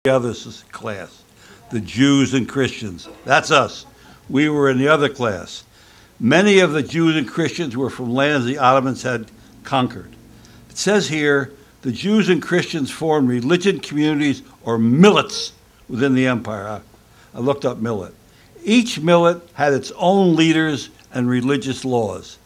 the other class, the Jews and Christians. That's us. We were in the other class. Many of the Jews and Christians were from lands the Ottomans had conquered. It says here, the Jews and Christians formed religion communities or millets within the empire. I looked up millet. Each millet had its own leaders and religious laws.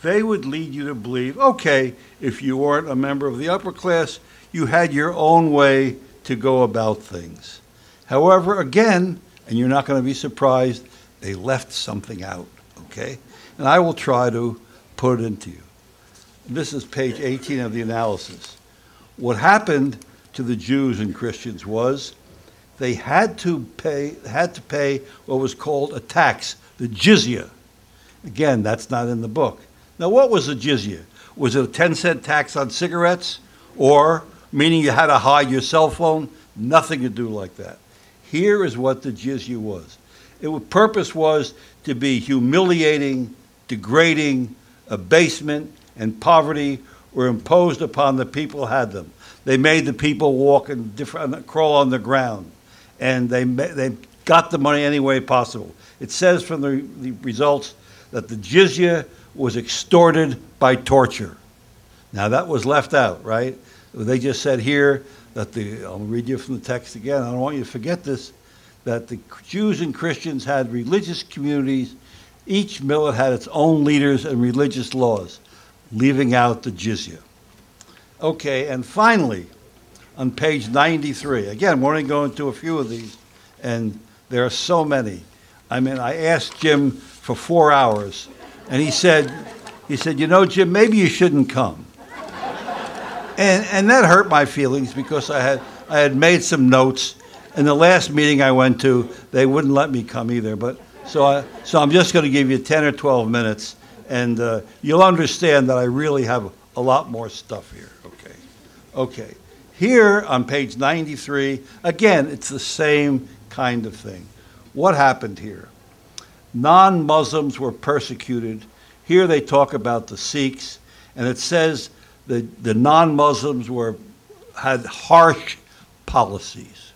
They would lead you to believe, okay, if you weren't a member of the upper class, you had your own way to go about things. However, again, and you're not going to be surprised, they left something out, okay? And I will try to put it into you. This is page 18 of the analysis. What happened to the Jews and Christians was they had to pay what was called a tax, the jizya. Again, that's not in the book. Now, what was the jizya? Was it a 10-cent tax on cigarettes? Or, meaning you had to hide your cell phone? Nothing to do like that. Here is what the jizya was. Its purpose was to be humiliating, degrading, abasement, and poverty were imposed upon the people who had them. They made the people walk and crawl on the ground. And they got the money any way possible. It says from the results that the jizya was extorted by torture. Now that was left out, right? They just said here that I'll read you from the text again, I don't want you to forget this, that the Jews and Christians had religious communities. Each millet had its own leaders and religious laws, leaving out the jizya. Okay, and finally, on page 93, again, we're only going to a few of these, and there are so many. I mean, I asked Jim for 4 hours, and he said, you know, Jim, maybe you shouldn't come. And that hurt my feelings because I had made some notes. In the last meeting I went to, they wouldn't let me come either. But so I'm just going to give you 10 or 12 minutes, and you'll understand that I really have a lot more stuff here. Okay. Here on page 93, again, it's the same kind of thing. What happened here? Non-Muslims were persecuted. Here they talk about the Sikhs, and it says the non-Muslims had harsh policies.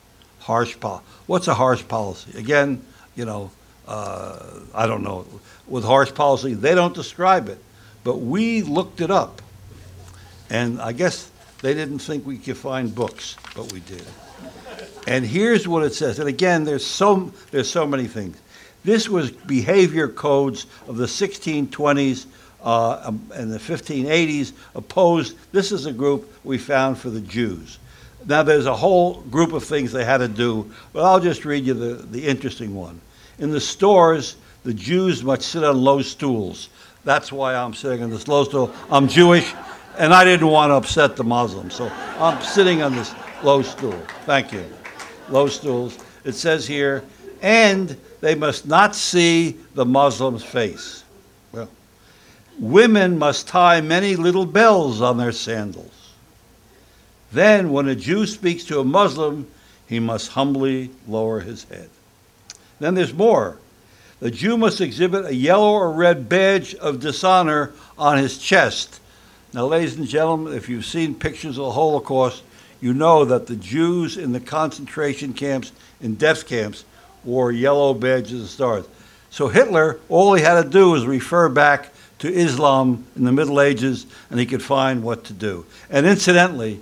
What's a harsh policy? Again, you know, I don't know. With harsh policy, they don't describe it, but we looked it up, and I guess they didn't think we could find books, but we did. And here's what it says. And again, there's so many things. This was behavior codes of the 1620s and the 1580s opposed. This is a group we found for the Jews. Now, there's a whole group of things they had to do, but I'll just read you the interesting one. In the stores, the Jews must sit on low stools. That's why I'm sitting on this low stool. I'm Jewish, and I didn't want to upset the Muslims, so I'm sitting on this low stool. Thank you. Low stools. It says here, and they must not see the Muslim's face. Well, women must tie many little bells on their sandals. Then, when a Jew speaks to a Muslim, he must humbly lower his head. Then there's more. The Jew must exhibit a yellow or red badge of dishonor on his chest. Now, ladies and gentlemen, if you've seen pictures of the Holocaust, you know that the Jews in the concentration camps and death camps wore yellow badges and stars. So Hitler, all he had to do was refer back to Islam in the Middle Ages, and he could find what to do. And incidentally,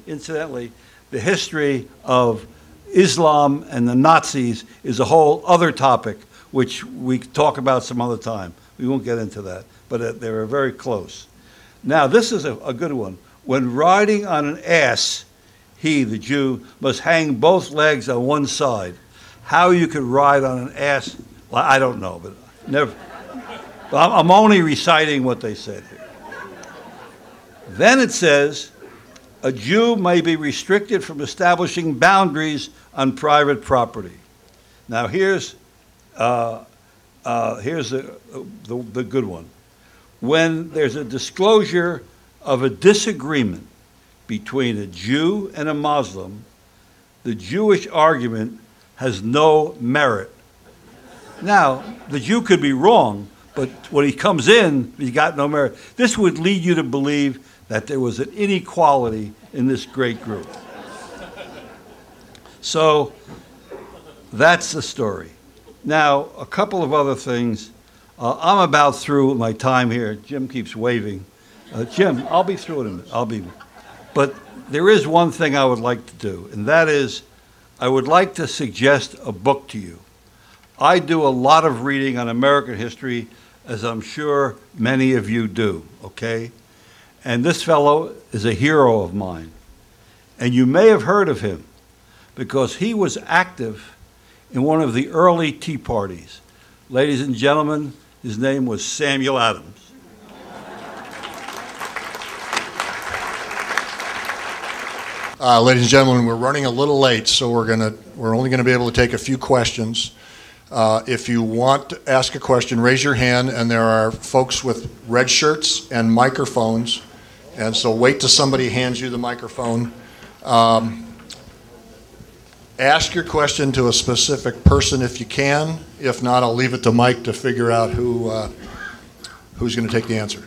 the history of Islam and the Nazis is a whole other topic, which we talk about some other time. We won't get into that, but they were very close. Now, this is a good one. When riding on an ass, he, the Jew, must hang both legs on one side. How you could ride on an ass, well, I don't know, but never. But I'm only reciting what they said here. Then it says, a Jew may be restricted from establishing boundaries on private property. Now here's the good one. When there's a disclosure of a disagreement between a Jew and a Muslim, the Jewish argument has no merit. Now, the Jew could be wrong, but when he comes in, he's got no merit. This would lead you to believe that there was an inequality in this great group. So that's the story. Now, a couple of other things. I'm about through my time here. Jim keeps waving. Jim, I'll be through in a minute. But there is one thing I would like to do, and that is I would like to suggest a book to you. I do a lot of reading on American history, as I'm sure many of you do, okay? And this fellow is a hero of mine. And you may have heard of him because he was active in one of the early Tea Parties. Ladies and gentlemen, his name was Samuel Adams. Ladies and gentlemen, we're running a little late, so we're only going to be able to take a few questions. If you want to ask a question, raise your hand, and there are folks with red shirts and microphones, and so wait till somebody hands you the microphone. Ask your question to a specific person if you can. If not, I'll leave it to Mike to figure out who's going to take the answer.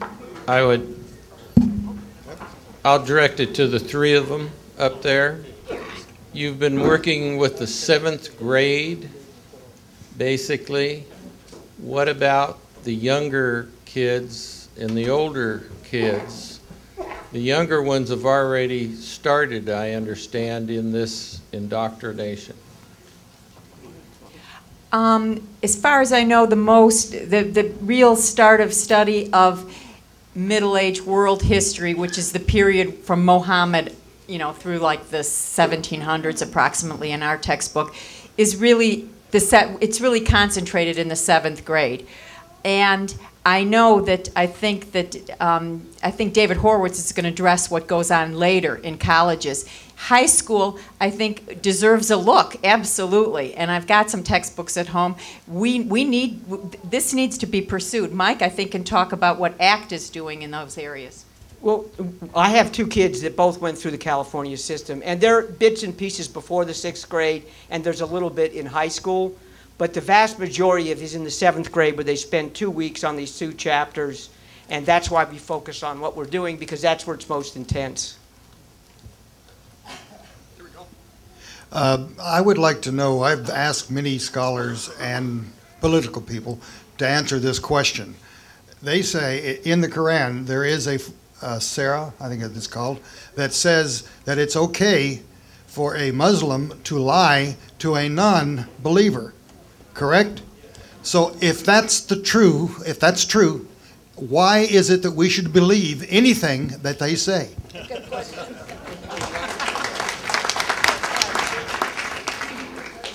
I'll direct it to the three of them up there. You've been working with the 7th grade, basically. What about the younger kids and the older kids? The younger ones have already started, I understand, in this indoctrination. As far as I know, the real start of study of Middle Age world history, which is the period from Muhammad, through like the 1700s approximately in our textbook, is really it's really concentrated in the 7th grade. And I know that I think David Horowitz is going to address what goes on later in colleges. High school, I think, deserves a look, absolutely. And I've got some textbooks at home. This needs to be pursued. Mike, I think, can talk about what ACT is doing in those areas. Well, I have 2 kids that both went through the California system, and there are bits and pieces before the 6th grade, and there's a little bit in high school. But the vast majority of it is in the 7th grade, where they spend 2 weeks on these 2 chapters, and that's why we focus on what we're doing, because that's where it's most intense. Here we go. I would like to know, I've asked many scholars and political people to answer this question. They say in the Quran there is a Sarah, I think it's called, that says that it's okay for a Muslim to lie to a non-believer. Correct? So if that's true, why is it that we should believe anything that they say? Good question.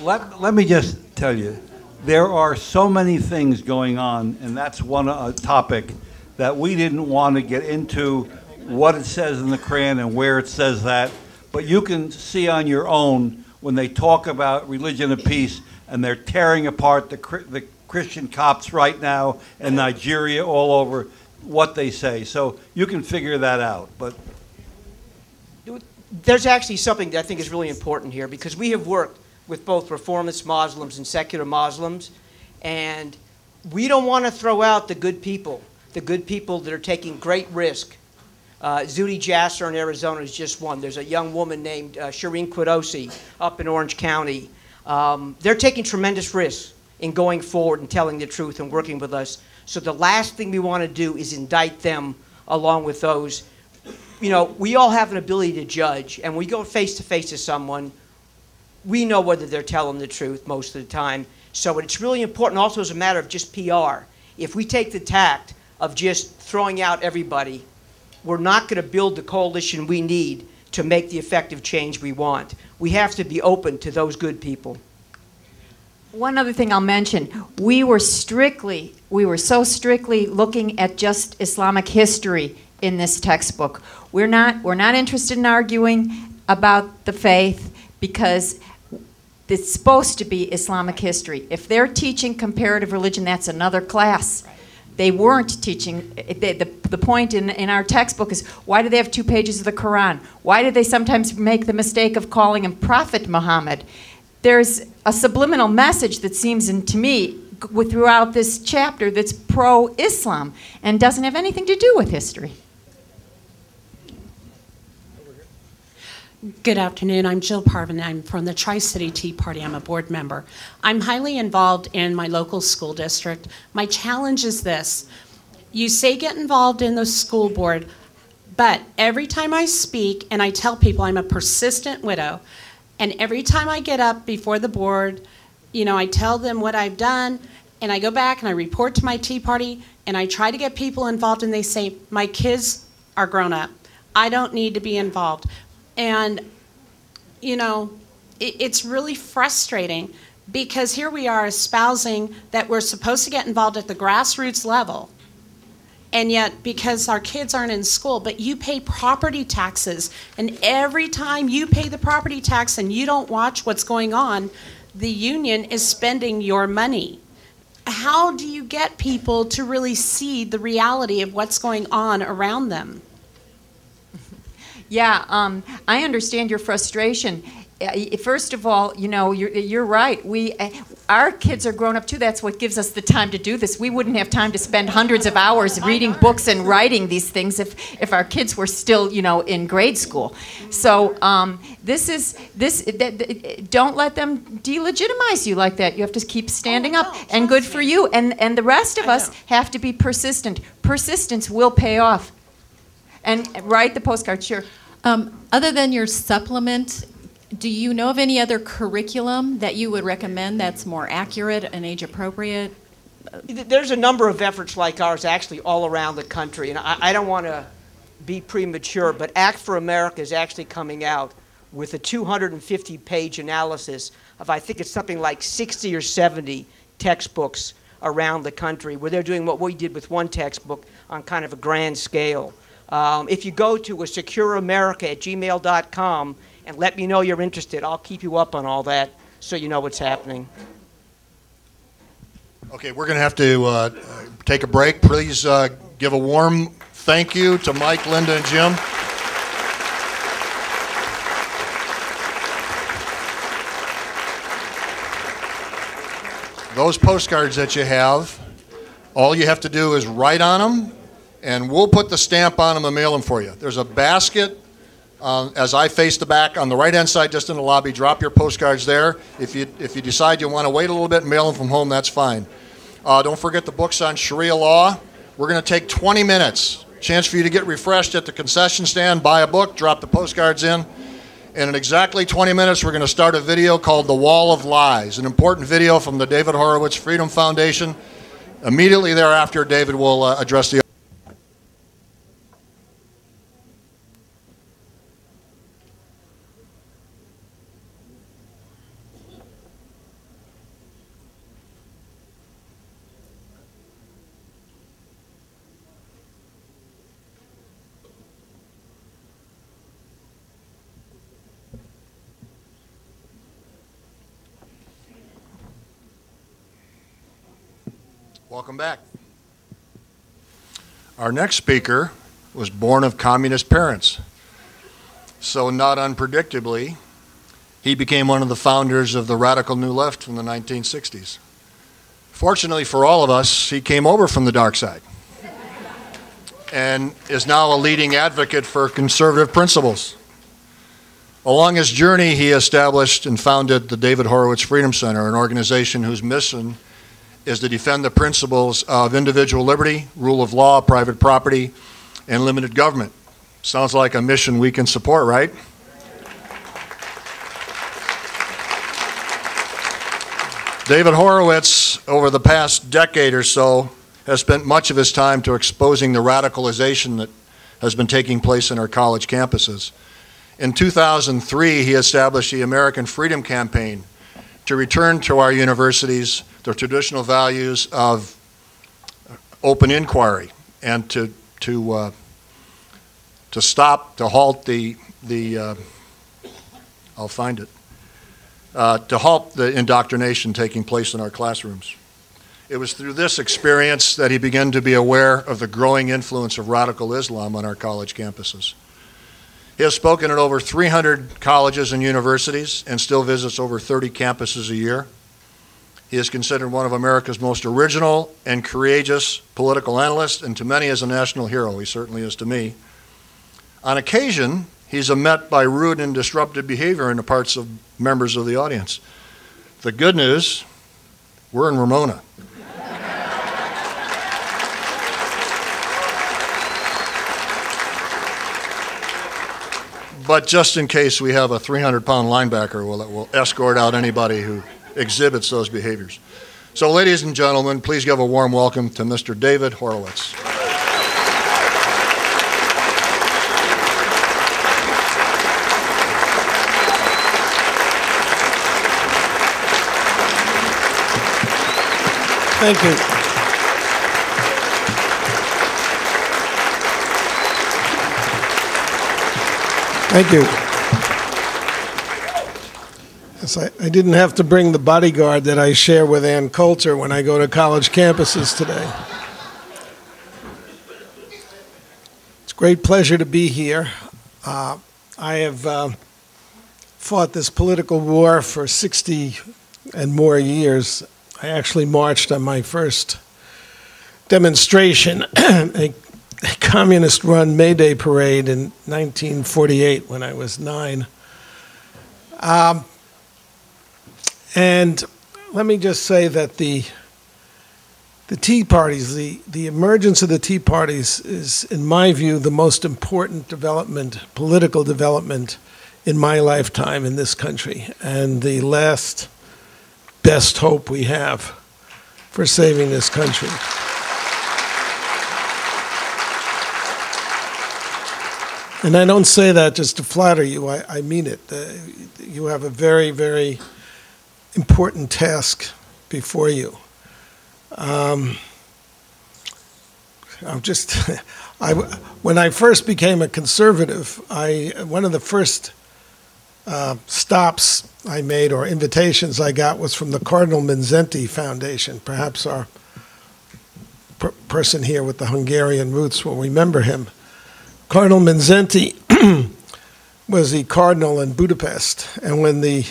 Let me just tell you, there are so many things going on, and that's one topic that we didn't want to get into what it says in the Quran and where it says that, but you can see on your own when they talk about religion of peace, and they're tearing apart the Christian Copts right now in Nigeria, all over, what they say. So you can figure that out. But there's actually something that I think is really important here, because we have worked with both reformist Muslims and secular Muslims, and we don't want to throw out the good people that are taking great risk. Zuhdi Jasser in Arizona is just one. There's a young woman named Shireen Qudosi up in Orange County. They're taking tremendous risks in going forward and telling the truth and working with us. So the last thing we want to do is indict them along with those. We all have an ability to judge, and when we go face to face to someone, we know whether they're telling the truth most of the time. So it's really important also as a matter of just PR. If we take the tact of just throwing out everybody, we're not going to build the coalition we need to make the effective change we want. We have to be open to those good people. One other thing I'll mention, we were so strictly looking at just Islamic history in this textbook. We're not interested in arguing about the faith, because it's supposed to be Islamic history. If they're teaching comparative religion, that's another class. They weren't teaching. The point in our textbook is, why do they have 2 pages of the Quran? Why do they sometimes make the mistake of calling him Prophet Muhammad? There's a subliminal message that seems, to me, throughout this chapter that's pro-Islam and doesn't have anything to do with history. Good afternoon. I'm Jill Parvin. I'm from the Tri-City Tea Party. I'm a board member. I'm highly involved in my local school district. My challenge is this. You say get involved in the school board, but every time I speak and I tell people I'm a persistent widow, and every time I get up before the board, you know, I tell them what I've done, and I go back and I report to my Tea Party, and I try to get people involved, and they say, my kids are grown up. I don't need to be involved. And, you know, it's really frustrating because here we are espousing that we're supposed to get involved at the grassroots level. And yet, because our kids aren't in school, but you pay property taxes, and every time you pay the property tax and you don't watch what's going on, the union is spending your money. How do you get people to really see the reality of what's going on around them? Yeah, I understand your frustration. First of all, you know, you're right. Our kids are grown up too. That's what gives us the time to do this. We wouldn't have time to spend hundreds of hours reading books and writing these things if our kids were still, you know, in grade school. So don't let them delegitimize you like that. You have to keep standing up. And good for you. And the rest of us have to be persistent. Persistence will pay off. And write the postcard, sure. Other than your supplement, do you know of any other curriculum that you would recommend that's more accurate and age appropriate? There's a number of efforts like ours actually all around the country, and I don't want to be premature, but Act for America is actually coming out with a 250-page analysis of, I think it's something like 60 or 70 textbooks around the country, where they're doing what we did with one textbook on kind of a grand scale. If you go to secureamerica@gmail.com and let me know you're interested, I'll keep you up on all that so you know what's happening. Okay, we're going to have to take a break. Please give a warm thank you to Mike, Linda, and Jim. Those postcards that you have, all you have to do is write on them, and we'll put the stamp on them and mail them for you. There's a basket as I face the back on the right-hand side, just in the lobby. Drop your postcards there. If you decide you want to wait a little bit and mail them from home, that's fine. Don't forget the books on Sharia law. We're going to take 20 minutes. Chance for you to get refreshed at the concession stand, buy a book, drop the postcards in. And in exactly 20 minutes, we're going to start a video called The Wall of Lies, an important video from the David Horowitz Freedom Foundation. Immediately thereafter, David will address the Welcome back. Our next speaker was born of communist parents. So not unpredictably, he became one of the founders of the radical New Left from the 1960s. Fortunately for all of us, he came over from the dark side and is now a leading advocate for conservative principles. Along his journey, he established and founded the David Horowitz Freedom Center, an organization whose mission is to defend the principles of individual liberty, rule of law, private property, and limited government. Sounds like a mission we can support, right? David Horowitz, over the past decade or so, has spent much of his time to exposing the radicalization that has been taking place in our college campuses. In 2003, he established the American Freedom Campaign to return to our universities the traditional values of open inquiry and to halt the indoctrination taking place in our classrooms. It was through this experience that he began to be aware of the growing influence of radical Islam on our college campuses. He has spoken at over 300 colleges and universities and still visits over 30 campuses a year. He is considered one of America's most original and courageous political analysts, and to many is a national hero. He certainly is to me. On occasion, he's met by rude and disruptive behavior in the parts of members of the audience. The good news, we're in Ramona. But just in case we have a 300-pound linebacker, we'll escort out anybody who exhibits those behaviors. So ladies and gentlemen, please give a warm welcome to Mr. David Horowitz. Thank you. Thank you. Yes, I didn't have to bring the bodyguard that I share with Ann Coulter when I go to college campuses today. It's a great pleasure to be here. I have fought this political war for 60 and more years. I actually marched on my first demonstration, a communist-run May Day parade in 1948 when I was 9. And let me just say that the Tea Parties, the emergence of the Tea Parties is, in my view, the most important development, political development in my lifetime in this country, and the last best hope we have for saving this country. And I don't say that just to flatter you, I mean it. You have a very, very important task before you. When I first became a conservative, one of the first stops I made or invitations I got was from the Cardinal Mindszenty Foundation. Perhaps our person here with the Hungarian roots will remember him. Cardinal Mindszenty was the cardinal in Budapest, and when the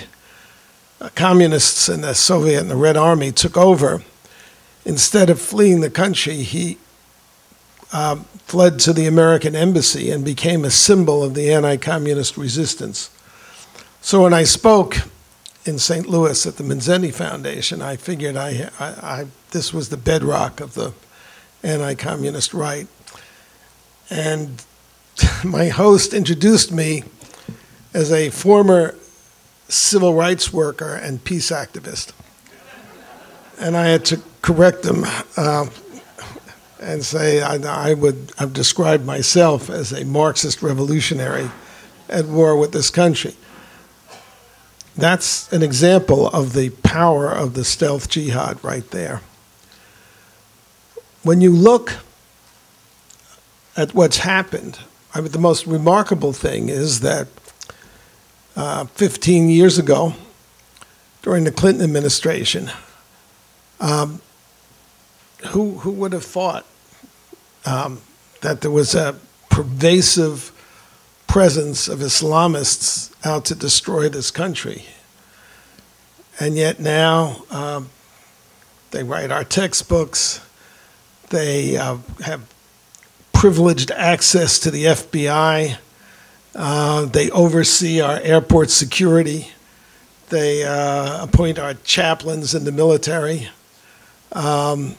communists and the Soviet and the Red Army took over, instead of fleeing the country, he fled to the American embassy and became a symbol of the anti-communist resistance. So when I spoke in St. Louis at the Mindszenty Foundation, I figured this was the bedrock of the anti-communist right. And my host introduced me as a former civil rights worker and peace activist. And I had to correct him and say I've described myself as a Marxist revolutionary at war with this country. That's an example of the power of the stealth jihad right there. When you look at what's happened, the most remarkable thing is that 15 years ago, during the Clinton administration, who would have thought that there was a pervasive presence of Islamists out to destroy this country? And yet now they write our textbooks, they have privileged access to the FBI, they oversee our airport security, they appoint our chaplains in the military. And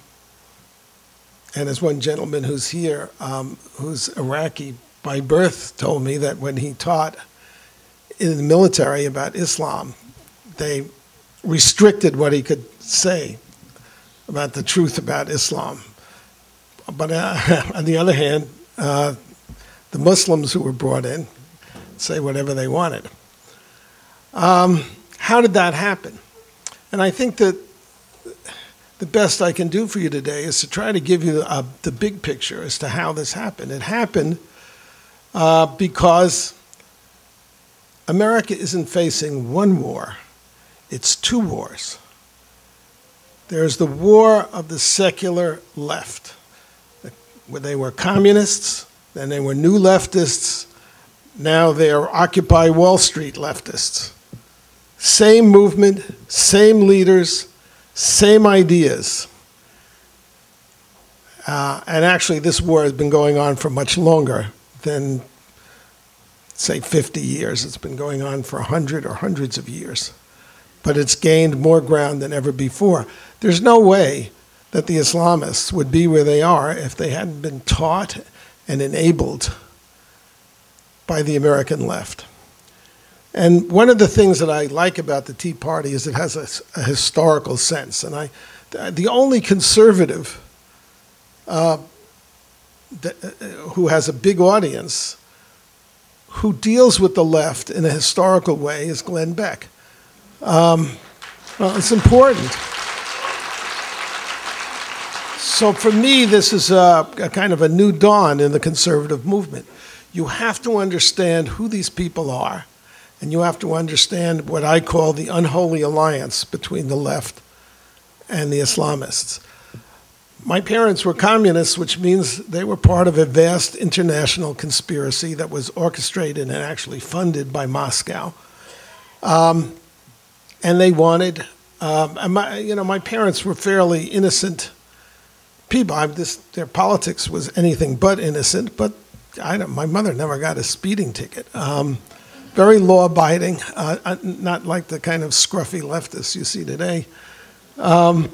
as one gentleman who's here, who's Iraqi by birth, told me that when he taught in the military about Islam, they restricted what he could say about the truth about Islam. But on the other hand, the Muslims who were brought in say whatever they wanted. How did that happen? And I think that the best I can do for you today is to try to give you the big picture as to how this happened. It happened because America isn't facing one war, it's two wars. There's the war of the secular left, where they were communists, then they were new leftists, now they are Occupy Wall Street leftists. Same movement, same leaders, same ideas. And actually, this war has been going on for much longer than say, 50 years. It's been going on for 100 or hundreds of years. But it's gained more ground than ever before. There's no way that the Islamists would be where they are if they hadn't been taught and enabled by the American left. And one of the things that I like about the Tea Party is it has a historical sense. And the only conservative who has a big audience who deals with the left in a historical way is Glenn Beck. Well, it's important. So for me, this is a kind of a new dawn in the conservative movement. You have to understand who these people are, and you have to understand what I call the unholy alliance between the left and the Islamists. My parents were communists, which means they were part of a vast international conspiracy that was orchestrated and actually funded by Moscow. And they wanted, my parents were fairly innocent people. Their politics was anything but innocent, but my mother never got a speeding ticket. Very law-abiding, not like the kind of scruffy leftists you see today. But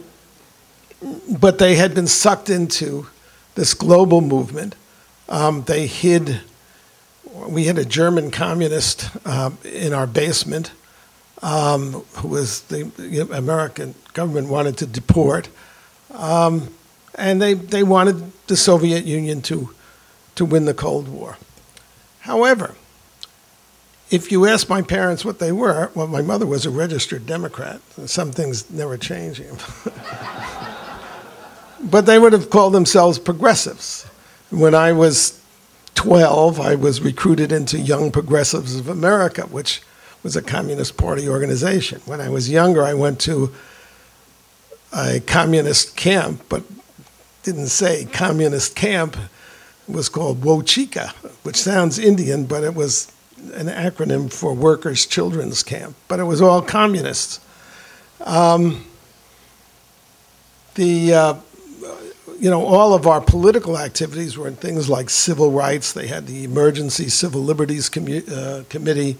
they had been sucked into this global movement. We had a German communist in our basement who was the American government wanted to deport. And they wanted the Soviet Union to win the Cold War. However, if you ask my parents what they were, well, my mother was a registered Democrat. Some things never change. But they would have called themselves progressives. When I was 12, I was recruited into Young Progressives of America, which was a Communist Party organization. When I was younger, I went to a communist camp, but didn't say communist camp. It was called Wochika, which sounds Indian, but it was an acronym for Workers' Children's Camp. But it was all communists. All of our political activities were in things like civil rights. They had the Emergency Civil Liberties Committee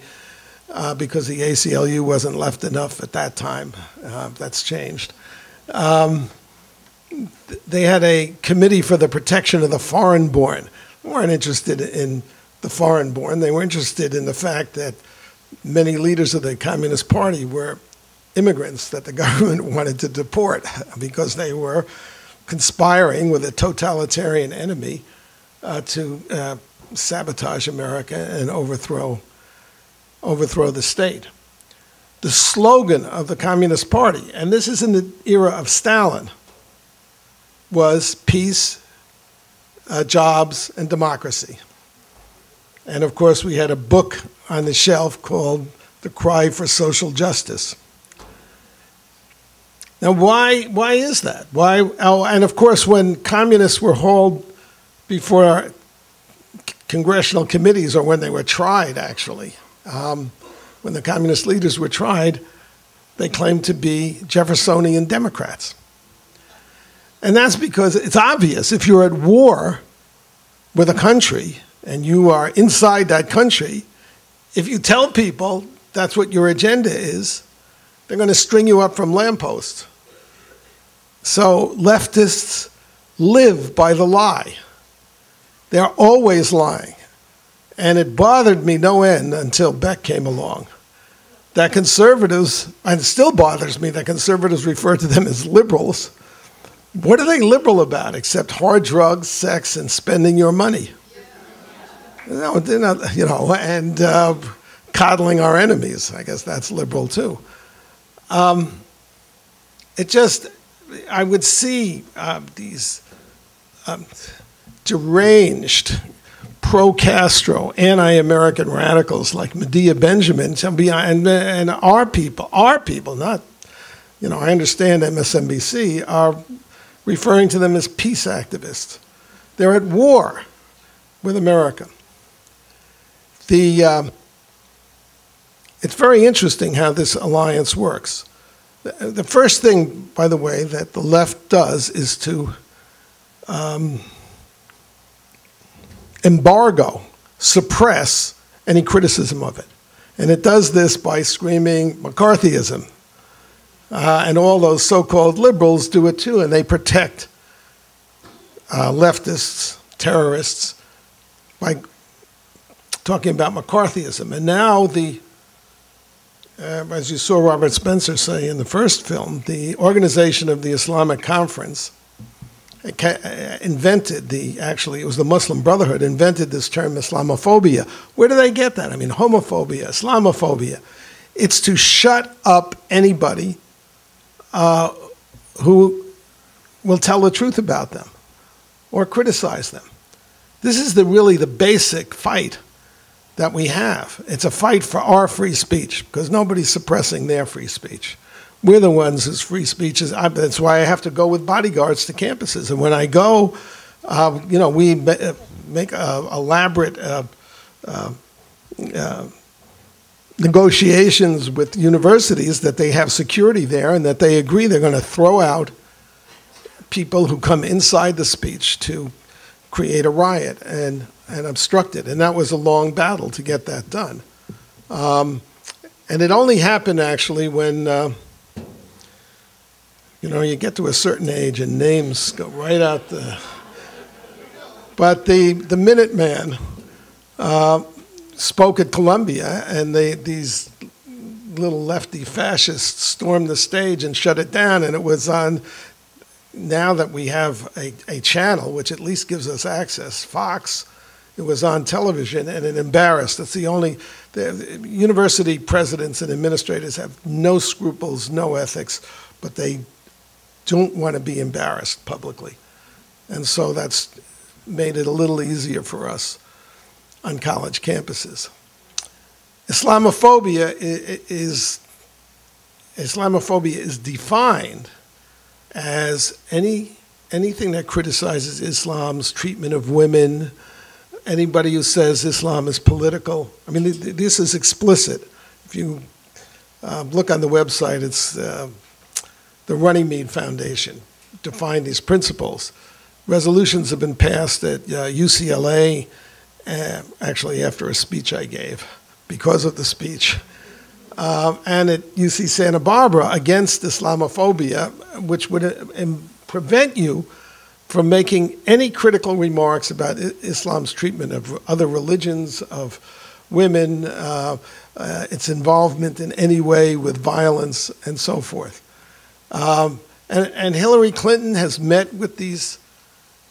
because the ACLU wasn't left enough at that time. That's changed. They had a committee for the protection of the foreign-born. They weren't interested in the foreign-born. They were interested in the fact that many leaders of the Communist Party were immigrants that the government wanted to deport because they were conspiring with a totalitarian enemy to sabotage America and overthrow the state. The slogan of the Communist Party, and this is in the era of Stalin, was peace, jobs, and democracy. And of course, we had a book on the shelf called The Cry for Social Justice. Now, why is that? And of course, when communists were hauled before congressional committees, or when they were tried, actually, when the communist leaders were tried, they claimed to be Jeffersonian Democrats. And that's because it's obvious if you're at war with a country and you are inside that country, if you tell people that's what your agenda is, they're going to string you up from lampposts. So leftists live by the lie. They're always lying. And it bothered me no end until Beck came along. That conservatives, and it still bothers me that conservatives refer to them as liberals. What are they liberal about except hard drugs, sex, and spending your money? No, they're not, and coddling our enemies. I guess that's liberal too. I would see these deranged pro-Castro, anti-American radicals like Medea Benjamin, and our people, not, I understand MSNBC, are referring to them as peace activists. They're at war with America. It's very interesting how this alliance works. The first thing, by the way, that the left does is to embargo, suppress, any criticism of it. And it does this by screaming McCarthyism. And all those so-called liberals do it too, and they protect leftists, terrorists, by talking about McCarthyism. And now as you saw Robert Spencer say in the first film, the Organization of the Islamic Conference invented actually it was the Muslim Brotherhood invented this term Islamophobia. Where do they get that? I mean, homophobia, Islamophobia. It's to shut up anybody who will tell the truth about them or criticize them. This is really the basic fight that we have. It's a fight for our free speech because nobody's suppressing their free speech. We're the ones whose free speech is, that's why I have to go with bodyguards to campuses. And when I go, we make elaborate negotiations with universities that they have security there and that they agree they're going to throw out people who come inside the speech to create a riot and obstruct it. And that was a long battle to get that done. And it only happened actually when you get to a certain age and names go right out the... But the Minuteman spoke at Columbia, and these little lefty fascists stormed the stage and shut it down, and it was on... Now that we have a channel, which at least gives us access, Fox, it was on television, and it embarrassed. It's the university presidents and administrators have no scruples, no ethics, but they don't want to be embarrassed publicly. And so that's made it a little easier for us on college campuses. Islamophobia is defined as anything that criticizes Islam's treatment of women, anybody who says Islam is political. I mean, this is explicit. If you look on the website, it's the Runnymede Foundation defined these principles. Resolutions have been passed at UCLA, actually after a speech I gave, because of the speech, and at UC Santa Barbara against Islamophobia, which would prevent you from making any critical remarks about Islam's treatment of other religions, of women, its involvement in any way with violence, and so forth. And Hillary Clinton has met with these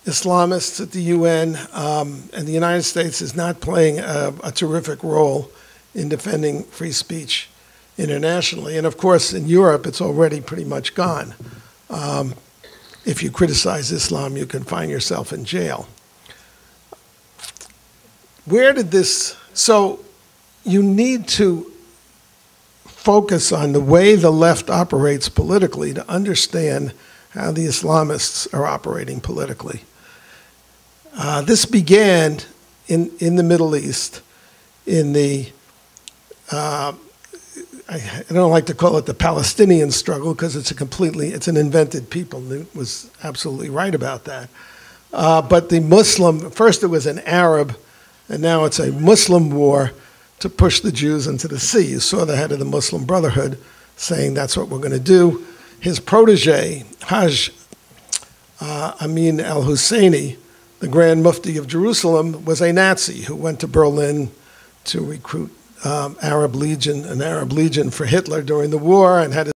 Islamists at the UN, and the United States is not playing a terrific role in defending free speech internationally. And of course, in Europe, it's already pretty much gone. If you criticize Islam, you can find yourself in jail. So you need to focus on the way the left operates politically to understand how the Islamists are operating politically. This began in the Middle East in the, I don't like to call it the Palestinian struggle because it's an invented people. Newt was absolutely right about that. But the Muslim, first it was an Arab, and now it's a Muslim war to push the Jews into the sea. You saw the head of the Muslim Brotherhood saying that's what we're going to do. His protege, Hajj Amin al-Husseini, the Grand Mufti of Jerusalem, was a Nazi who went to Berlin to recruit an Arab Legion for Hitler during the war and had